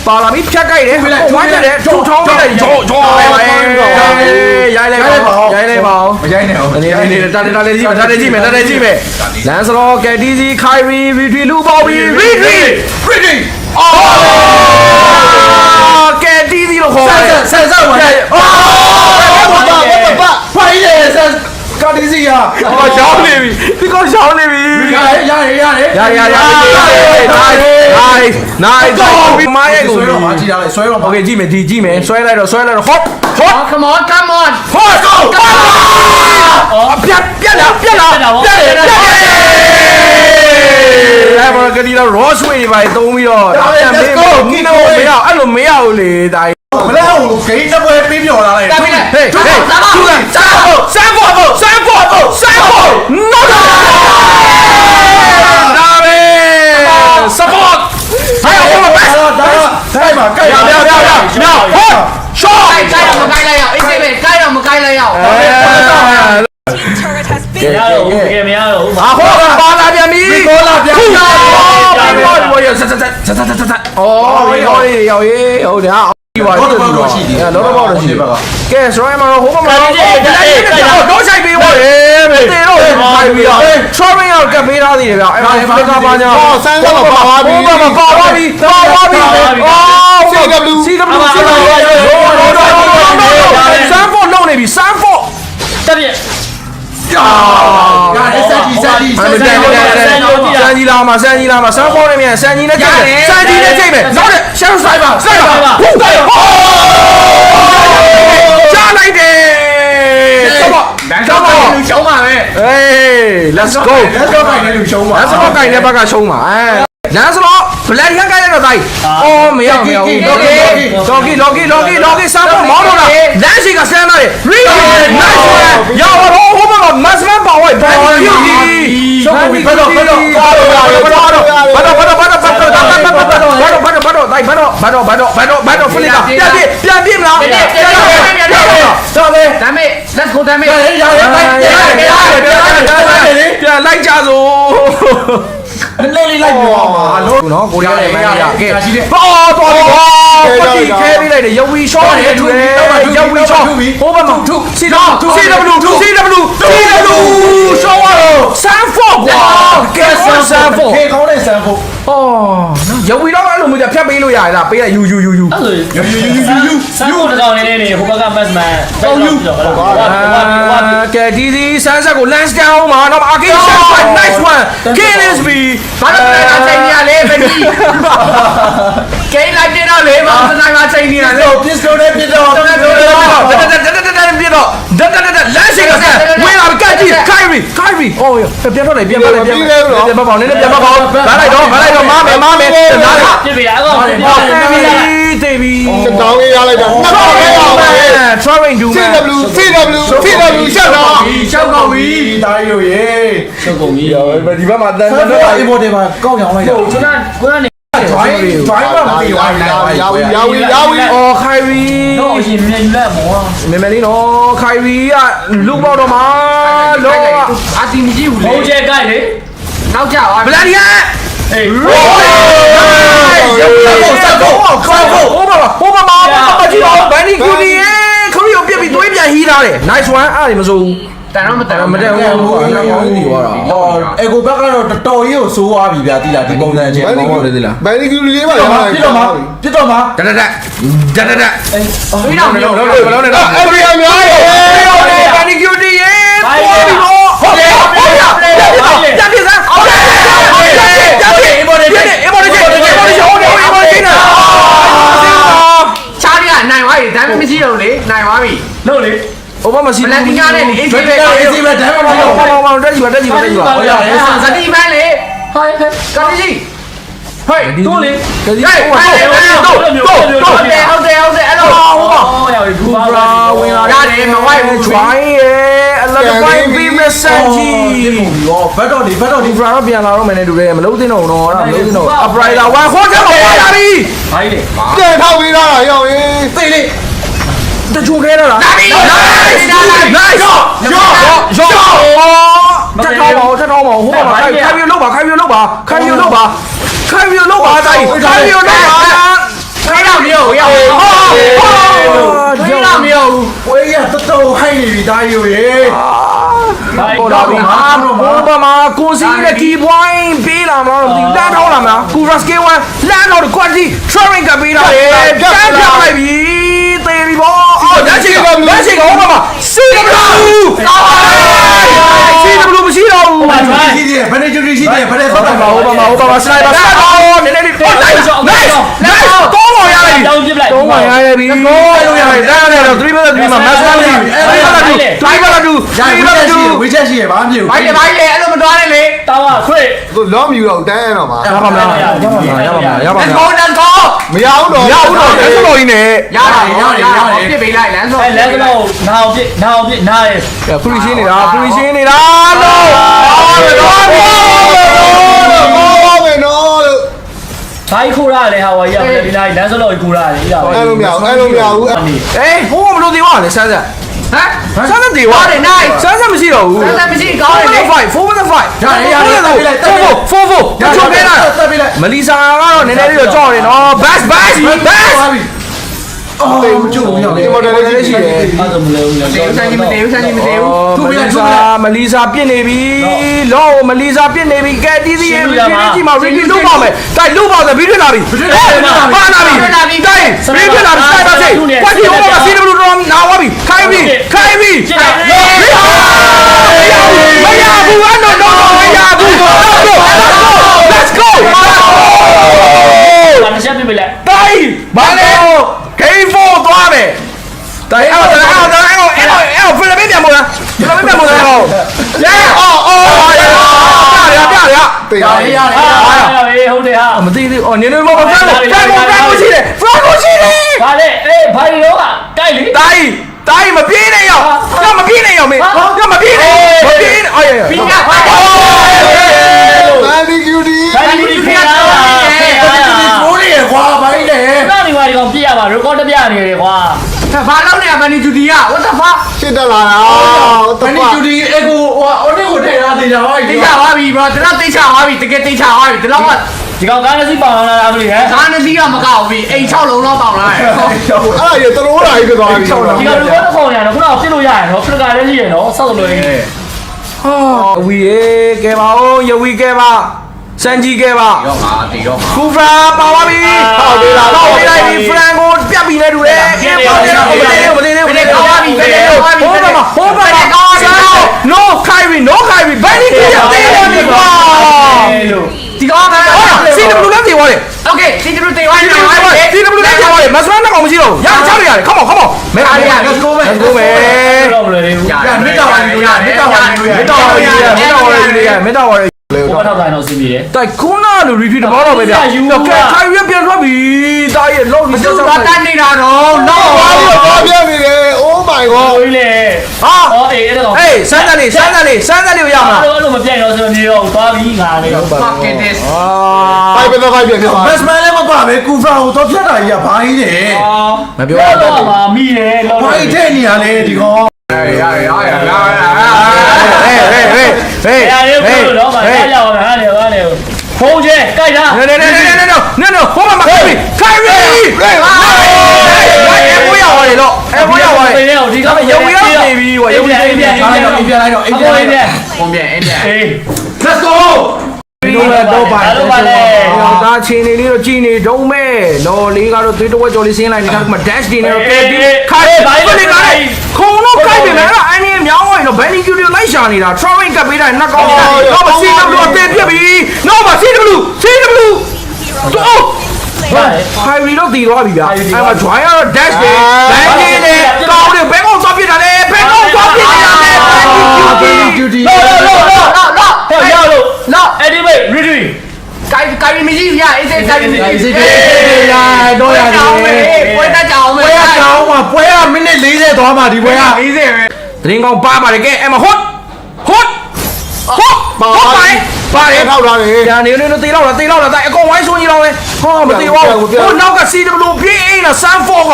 ပါလာပြီဖြတ်ကြိုက်တယ်ဝမ်းကြတယ်ထုံချောင်းလိုက်တယ်ချောရိုက်လိုက်ပါမရိုက်နဲ့ဟုတ်နေတာလေးကြည့်မယ်လန်စလောကက်တီစီခိုင်ရီဗီထရီလူပေါပြီးဗီထရီအော်ကက်တီစီလို့ခေါ်တယ်ဆန်ပါဖိုင်ရဲဆန်ကတီစီဟာရှောင်းနေပြီဒီကောင်ရှောင်းနေပြီနိုင်မိုင်းရဲ့ကိုဆွဲတော့မှာကြည့်ရလိုက်ဆွဲတော့โอเคကြည့်မယ်ဆွဲလိုက်တော့hop come on hop go ပြတ်လာအဲ့ဘာကဒီတော့ Ross Way တွေပါသုံးပြီးတော့ပြန်ပေးဖို့ကီနိုမရအဲ့လိုမရဘူးလေဒါမလဲဟိုဂိမ်းတစ်ပွဲပြီးပြော်လာလိုက်ဟေးဆန်းဖို့ no ဒါပဲ support ဟဲ့ဟိုဘက်တိုင်းမှာကြိုက်ရဟော shot ကြိုက်တော့မကြိုက်လိုက်ရအောင်အေးစေးပဲကြိုက်တော့မကြိုက်လိုက်ရအောင်မရတော့ဟာဟောပါလာပြန်ပြီခေါ်လာပြန်ပြီဟောရဆက်အော်ရောဟုတ်တယ်ဟာလောတော့ရှိတယ်ကဲစရိုင်းမှာဟိုမှာတော့ဆိုင်ပေးပါလေတေတော့ဖိုင်ပြီးတော့ try ရောက်ကပ်ပေးထားသေးတယ်ဗျအဲ့ဒါကပါညာဆန်းကတော့ပါသွားပြီအော် CW ဆန်းဖို့လုံးနေပြီဆန်းဖို့တက်ပြစန်ကြီးလာမှာဆန်းဖို့နေမြန်ဆန်းကြီးနဲ့ကြိုက်မယ်နောက်တဲ့ရှမ်းဆိုင်ပါဟုတ်တယ်ကြားလိုက်တယ်လူရှုံးပါပဲ let's go ကိုင်တဲ့လူရှုံးပါလက်စတော့ကိုင်တဲ့ဘက်ကရှုံးပါလမ်းစတော့ဘလက်ရန်ကိုင်ရတော့တိုင်းအော်မရဘူးလော်ကီစမ်းဖို့မောင်းတော့လားလမ်းရှိကဆန်းလာတယ် really nice one ရောဟိုမှာမတ်စမန်ပါဝိုင်ဘန်ယူကြီးရှုံးပြီဘတ်တော့တိုင်းဘတ်တော့ဖလစ်ကပြန်ပြမလားတော့လေဒါမဲ့ let's go ဒါမဲ့ပြန်လိုက်ကြစို့လေးလိုက်ပြောမှာလို့နော်ကိုရီးယားနဲ့မန်ရကဲပေါ်တော်ပတိခဲပြီးလိုက်တယ်ယဝီရှော့တယ်တူတယ်ယဝီရှော့ဟိုဘက်မှာCWရှော့ရတော့ဆန်ဖော့ကွာကဲဆန်ဖော့ခေကောင်းတဲ့ဆန်ဖော့အော်ယဝီတော့အဲ့လိုမျိုးဖြတ်ပေးလို့ရတယ်လားပေးရယူဆန်ဖော့တကောင်လေးနေဟိုဘက်ကမတ်မန်တော့ယူကဲဒီဆန်ဆက်ကို lance down မှာတော့အာကိရှန် nice one KSB ဘာလို့လဲချိန်နေရလဲမကြီးဂိမ်းလိုက်ပြတော့လေဘာလို့တိုင်းမှာချိန်နေရလဲပစ္စတိုနဲ့ပြတော့လမ်းရှိကစားဝင်လာကတ်ကြီးခိုင်ရီအော်ပြန်တော့လေပြန်ပါပေါင်းနေပြန်ပါပေါင်းဘာလိုက်တော့မားမယ်နားပြပြရအောင်တေးပြီတောင်းရလိုက်တာtrying to CW ရှောက်တော့ပြီတိုင်းရိုရေရှောက်ကုန်ပြီဒီဘက်မှာတန်းတော့ import ပါကောက်ရောင်းလိုက်တော့ကျွန်တော်နေdrive မသိဝိုင်းလာယာဝီအော်ခိုင်ရီတော့အရင်မြန်လက်မောမြန်လေးနော်ခိုင်ရီကလူပေါတော့မှာလောအတီမကြည့်ဘူးလေဘုံကျဲကြိုက်လေနောက်ကြပါဗလာဒီယာအေးဆက်ဖို့ဟိုမှာမကြည့်တော့ဘန်နီကူဒီခရီးကိုပြစ်ပြီးသွေးပြန်ဟီးထားတယ် nice one အဲ့ဒါမစိုးတန်တော့မတန်ဘူးအနာမောင်းနေသွားတာအေကိုဘက်ကတော့တော်တော်ကြီးကိုစိုးသွားပြီဗျာတိလာဒီပုံစံချင်းဘောဘောလေးတိလာဘန်နီကူလေးပါပြတော့မှာတက်အေးတော့လုံးနေတော့အဲ့ဒီအများကြီးဘန်နီကူဒီရေပေါ်ပြီးတော့ဟုတ်တယ်ပြန်ပြစမ်း မရှိဘူး လက်တီကားနဲ့လေအေးပဲအေးပဲတန်းမလို့ ဟောတက်ကြည့်ပါတက်ကြည့်ပါတက်ကြည့်ပါ ဟုတ်ရတယ်ဇတိမန်းလေဟိုင်ကာကြီးဟေးတို့လေ ကကြီး ဟေးဟေးတို့အဲ့လိုဟုတ်တယ် ဘူဘရာဝင်လာရတယ်မဝိုက်ဘူး try အလတ်ပိုင်းပြီးမစန်ဂျီဘတ်တော်ဒီဘူဘရာတော့ပြန်လာတော့မယ်နဲ့တူတယ်မလုံးသင်းတော့ဘူးတော့အဲ့ဒါမလုံးသင်းတော့အပရိုင်လာဝါခေါ်ကြပါပါလာပြီ ဟိုင်းလေ ပြန်ထောက်ပြီးတော့ရောက်ရင် သိလေ တချိုခဲတော့လား နာပြီnice ရောတက်တော့ပါဟိုမှာခိုင်ပြီးလောက်ပါတိုင်းခိုင်ပြီးလောက်ပါခိုင်းတော့မြို့ရောက်ရောက်မြို့ ဝေးရတတော်ဟိုင်းနေပြီဒါယူရေ ပေါ်လာပြီဘုမမကိုစီးတဲ့ကီးပွိုင်းပေးလာမလားဒီတန်းထောင်းလာမလားကူရက်စကေ1လမ်းတော့ quality training ကပေးတာလေတန်းပြလိုက်ပြီသေပြီဗောအော်လက်ရှိကဘုမမ CW ကောင်းပါCW မရှိတော့ဘူး ရှိသေးတယ်ဘယ်နဲ့ကျူရီရှိသေးတယ်ဘယ်နဲ့ ဟုတ်ပါပါစနိုက်ပါနည်းနည်းလေးပေါ်လိုက်တော့တော့ပေါ်ရပြီတော့ပေါ်ရပြီကိုလို့ရတယ်ဒါနဲ့တော့3 minutes 3မှာ mass 3 minutes ဝေးချက်ရှိရဘာမှမဖြစ်ဘူး ဘိုင်းလေအဲ့လိုမတွားနဲ့လေ တောင်းရခွေ သူလောမယူတော့တန်းတော့မှာ ရပါမလား let's go မရဘူးတော့ ရဦးတော့လက်စတော်ကြီးနဲ့ ရတယ်ပြစ်ပေးလိုက်လမ်းဆို အဲလက်ကတော့နာအောင်ပြစ်နားရ ဖရီရှင်းနေတာလို့ မေနော်လို့ ဘိုက်ခိုးရတယ်ဟာဝါကြီးကဒီလိုက်လမ်းစလို့ကိုရတယ်ဤတာ အဲ့လိုမရဘူး အေးဟိုမလို့သေးပါနဲ့ဆန်းဆန်းဆန်းဆန်းသေးပါနဲ့နိုင်ဆန်းဆန်းမရှိတော့ဘူး စမ်းမရှိကောင်းတယ်လေ 4 ချိုခဲလာမလီဆာကတော့နည်းနည်းလေးတော့ကြောက်တယ်နော် bass အော်ကျုပ်ရောက်တယ်မော်ဒယ်လေးရှိတယ် အဲ့ဒါမလဲဘူးလေ စမ်းကြီးမသေးဘူးမလီဆာပြစ်နေပြီလောမလီဆာပြစ်နေပြီကဲတီးစီရဲ့ဒီကြီးမှာ review လုပ်ပါမယ်တိုက်လုပ်ပါမယ်ပြီးထွက်လာပြီပါလာပြီတိုက်ပြီးထွက်လာပြီစိုက်ပါစေကွက်တီဟိုမှာ CW တော့နာဝပြီခိုင်းပြီမရဘူးမရဘူး let's go ဘာနဲ့ချက်ပြလိုက် တိုက်ဘာလဲ game 4သွားမယ်တိုက်အော်ဖိလစ်ပင်းပြန်မို့လားဖိလစ်ပင်းပြန်မို့လားဟုတ်ရဲရ တေးရ ဟုတ်တယ်ဟာ မသိသေးအော်နင်းနေမဖန်ကိုရှိတယ်ဖန်ကိုရှိတယ် ဘာလဲအေးဘာဒီတော့ကတိုက်လေ တိုင်းမပြေးနဲ့ရောငါမပြေးနဲ့ရောမေငါမပြေးနဲ့အော်ရ ပြီးက မန်ဒီကျူဒီ ဘာဒီဖျားလာ ဘိုးလေးရကွာဘိုင်းလေ နောက်ဒီမှာဒီကောင်ပြရပါ record ပြနေတယ်ကွာ ဘာလုပ်နေရမန်နီဂျူဒီက what the fuck ရှစ်တက်လာတာ မန်နီဂျူဒီအကူဟိုအုတ်ကိုထည့်ထားသေးတာဟောတိတ်ချသွားပြီ bro ကျွန်တော်တိတ်ချသွားပြီတကယ်တိတ်ချသွားပြီဒီလောက်က ဒီကောင်ကားစီပေါင်လာတာမလို့ဟဲ့ ကားနှစ်စီးကမကောက်ဘူးအိမ်6လုံးလောက်ပေါင်လာတယ် အဲ့ဒါရတရိုးလာကြီးသွားပြီ ဒီကောင် record ခေါ်နေတယ်ခုနကပြစ်လို့ရရနော်ဖလကာလည်းရှိရနော်ဆောက်လို့ရ ဝီရေကဲပါဦးယဝီကဲပါစန်ကြီးကဲပါ ရောငါတီရော ကူဖရာပါပါပြီဟုတ်ပြီလားဟုတ်ပြီလိုက်ပြီဖရန်ကိုပြတ်ပြီလေတူတယ်အေးပေါ့တယ်မလေးကောင်းပါပြီဟိုပါ no ခိုင်ပြီ ဘယ်နည်းကြည့်ရသေးတယ်ကွာ လို့ ဒီကောင်က CW လည်းပြေသွားတယ် okay စီတူတေဝိုင်း CW လည်းပြေသွားတယ်မစရမ်းတော့မရှိတော့ရချရတယ် come on မဲအားရ let's go တော့မလဲဘူး ရမေတ္တာဝါရီလို့ရမေတ္တာဝါရီလို့ရ မေတ္တာဝါရီ ဘောထောက်တိုင်းတော့စီးပြီးတယ် တိုက်ခုနလို review တဘောတော့ပဲဗျာကဲခိုင်ရပြန်ထွက်ပြီတားရဲ့လောက်ပြီး သူကတန်းနေတာတော့တော့ ဘာပြနေလဲ oh my god ဟိုလေ ဟာ ဟောအေးအဲ့တော့ အေးစမ်းတယ်ကိုရမှာ အဲ့လိုမပြိုင်တော့ဆိုနေတော့သွားပြီးငါနေတော့ fuck it is ဘိုင်ပြန်ဘက်စမန်လည်းမပါပဲကူဖရာကိုတော့ဖြတ်တာကြီးကဘာကြီးလဲ မပြော ပြော တော့ တော့မှာမိတယ်လို့ ဘာကြီးထဲနေရလဲဒီကောင် ဟေး ရရတော့မှာရအောင်ဟာနေဟာနေဖုန်းချဲကြိုက်တာ no ဟိုမှာခိုင်ရီအဲ့ဘိုးရပါတယ်လို့အဲ့ဘိုးရပါတယ် ဒီကနေ့ ရုပ်ရနေပြီကွာရုပ်ရနေပြီ ပြန်လိုက်တော့အိမ်ပြန် ပုံပြန် အိမ်ပြန် အေး let's go တို့လည်းတော့ပါဒါချင်းနေလေးတော့ကြည်နေတုံးမဲ့နော်လေးကတော့သွေးတဝက်ကြော်လေးဆင်းလိုက်နေတာကမှ dash တင်နေတော့ကဲဒီခိုင်ဘာလို့လဲခုံတော့ခိုင်ပြီမဲ့အဲ့အင်းမြောင်းဝင်တော့ Benny Studio လိုက်ရှာနေတာ Throwing ကပ်ပေးတာနှက်ကောင်းတော့မ CW အသေးပြက်ပြီနော်မ CW တော့ခိုင်ရီတော့တည်သွားပြီဗျာအဲ့မှာ join ကတော့ dash တယ် bang နေတယ်ကောင်းတယ်ဘယ်ကောင်သွားပြစ်တာလဲဘယ်ကောင်သွား duty လောဟဲ့ရောက်လို့အဲ့ဒီမိတ် ready ကိုင်မရှိဘူးရအေးစေးကိုင်မရှိ စီပြေလာတော့ရတယ် ပွဲတက်ကြအောင်ပဲ ပွဲရအောင်မှာပွဲရမိနစ်40သွားမှာဒီပွဲက 40ပဲ တရင်ကောင်းပါပါတယ်ကဲအဲ့မှာဟုတ်ပါတယ် ထောက်ထားတယ် ညာနေနေတေးလောက်လာတိုင်အကုန်ဝိုင်းဆိုးကြီးလောက်လေဟောမတေးဘူးဟိုနောက်က CW ပြင်းအိမ်လားဆန်းဖောက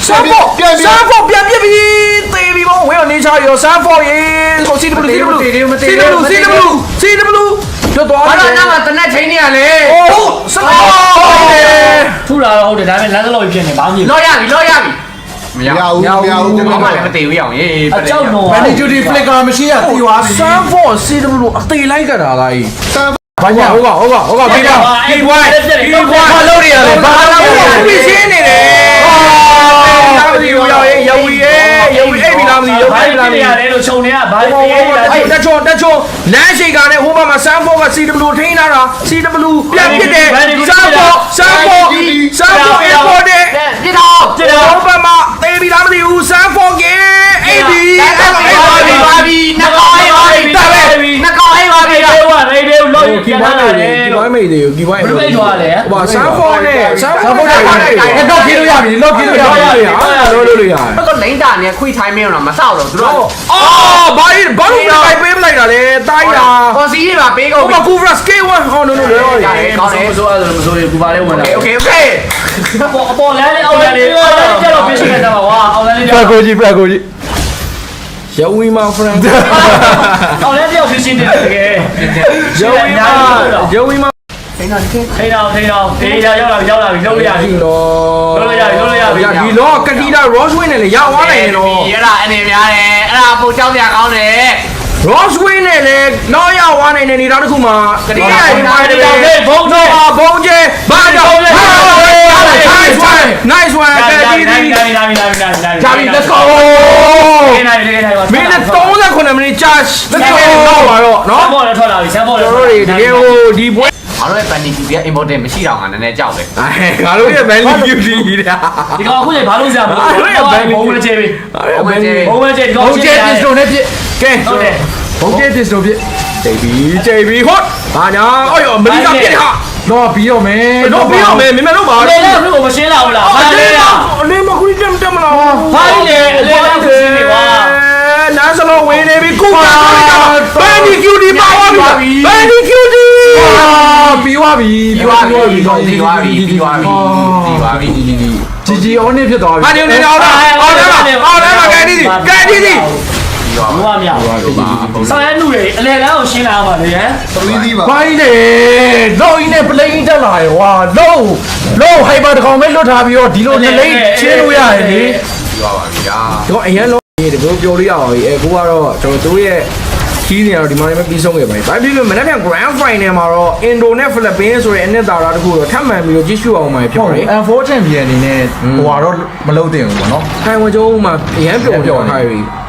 ဆန်းဖောပြန်ပြပြီတေးပြီဘောဝဲနေချာရောဆန်းဖောရေဟို CW တို့တော့ ဘာလို့နားမှာတနက်ချင်းနေရလဲ โอ้สลอ ထူလာတော့ဟုတ်တယ်ဒါပေမဲ့လမ်းစလုံးဖြစ်နေဘာမှမဖြစ် လောရပြီမရ မရဘူးကျွန်တော် ဘာမှလည်းမတည်ဘူးအောင်ရေး အကြောက်တော့ Vanity Duty flicker မရှိရတီးသွားပြီ ซานฟอร์ CW အသေးလိုက်ကြတာလားကြီး ဘာညာဟုတ်ကပြီးတော့ ဒီဘွားဘာလုပ်နေရလဲဘာလုပ်နေရလဲ ပြီးရှင်းနေတယ်လာမသိဘူးရောက်ဝီအိပ်ပြီလားမသိရောက် ဘာ ပြီလားမ ဖြစ် သိ နေရလဲလို့ခြုံနေရဘာဖြစ်နေရလဲ အဲ့တက်ချုံလမ်းရှိကနဲ့ဟိုဘက်မှာဆန်းဖောက CW ထိန်းထားတာ CW ပြန်ပြစ်တယ်ဆန်းဖော import တယ် ပြစ်တော့ ဟိုဘက်မှာတေးပြီလားမသိဘူးဆန်းဖောကအိပ်ပြီ ပါပြီနှကောင်းပါပြီတက်ပဲနှကောင်းပါပြီ ဒီဘွားရေဒီလို့ ဒီ ပြန် ဘို လာ င်း တ မေး ယ် ဒီဘိုင်းမေးဒီဘိုင်း ဘယ်လိုလိုက်သွားလဲ ဟိုဆန်းဖောနဲ့ဆန်းဖောနဲ့ တော့ပြေးလို့ရပြီတော့ပြေးလို့ရပြီ လို့ရတယ် ဘက်ကလိမ့်တာနဲ့ခွိထိုင်းမင်းတော့မဆောက်တော့သူတို့ အော်ဘာလို့လိုက်ပေးမလိုက်တာလဲတိုင်းတာ ပေါ်စီးပါပေးကုန် ဟိုကကူဖရစကေး1ဟော no ကောင်းတယ် မစိုးအဲ့လိုမစိုးရကူပါလေးဝင်လာ โอเค အပေါ်လမ်းလေးအောက်လမ်းလေးကျတော့ပြည့်စုံနေတာပါကွာအောက်လမ်းလေး ဖရကိုကြီး Yo we my friend အောက်လမ်းပြောက်ပြည့်စုံနေတယ်တကယ် Yo we my ထိန်းအောင်တေးရရောက်လာပြီလုံးလို့ရပြီ ဒီလောကတိတာ Roswin နဲ့လေရသွားနိုင်တယ်တော့ အဲ့ဒါအနေများတယ်အဲ့ဒါပိုကြောက်ကြကောင်းတယ် Roswin နဲ့လေတော့ရသွားနိုင်တဲ့နေရာတစ်ခုမှာကတိတာဒီမှာဘုံကျဲဘာတော့ Nice one ကတိဒီဂျာဗီ let's go မင်းနဲ့39မိနစ်ကြာတော့ပါတော့နော် ဘောလည်းထွက်လာပြီဆမ်းဘောလည်း တို့တွေတကယ်ဟိုဒီပွဲ ငါတို့ရဲ့ပန်တီက important မရှိတော့ငါနည်းနည်းကြောက်တယ် ငါတို့ရဲ့ value beauty တာ ဒီကောင်အခုချိန်ဘာလို့ဆရာမလို့ဘုံမချေပြီ ဘုံမကျဲ ဘုံမချေဒီကောင် ဘုံကျဲပစ္စတိုနဲ့ပြစ် ကဲ ဟုတ်တယ် ဘုံကျဲပစ္စတိုပြစ် ကြိတ်ပြီဟုတ်ဘာညာအော်ရောအမေရိကန်ပြစ်ဟာ တော့ပြီးတော့မယ် တော့ပြီးအောင်မယ်မင်းမလို့ပါ လေလည်းဘုံမရှင်းလာဘူးလားဘာလဲလား အလေးမခွေးတက်မလား ဘာလဲအလေးလည်းရှင်းနေပါ နားစလုံးဝင်နေပြီကုတာဘန်ဒီကျူဒီပါသွားပြီဘန်ဒီကျူဒီ ပြီးသွားပြီ ပြီးသွားပြီជីជីအော်နေဖြစ်သွားပြီ ဟာနေနေအောင်မှာကဲဒီဒီ ဘူးမမြောက်ဆောင်းရနုတွေအလဲလန်းကိုရှင်းလာပါလေဟမ် 3 စီးပါ ဘိုင်းလေလောက်င်းနဲ့ပလိန်တက်လာရောဟာလုံးဟိုက်ပါတကောင်ပဲလွတ်ထားပြီးတော့ဒီလိုနှစ်လိမ့်ချင်းလို့ရတယ်လေ ပြီးသွားပါပြီဗျာ တော့အရင်လုံးဒီလိုပြောလို့ရပါပြီအခုကတော့ကျွန်တော်တို့ရဲ့ကြီးနေတော့ဒီမှာလည်းပြီးဆုံးခဲ့ပါပြီ။ဘာဖြစ်လို့မနေ့က Grand Final မှာတော့ Indo နဲ့ Philippines ဆိုတဲ့အနှစ်သာရတစ်ခုတော့ထပ်မံပြီးတော့ကြည့်ရှုအောင်မှာဖြစ်ပါတယ်။ N4 champion အနေနဲ့ဟိုကတော့မလုပ်တင်ဘူးပေါ့နော် ထိုင်ဝမ်ကျုံးမှာအရန်ပျော်ထားပြီ။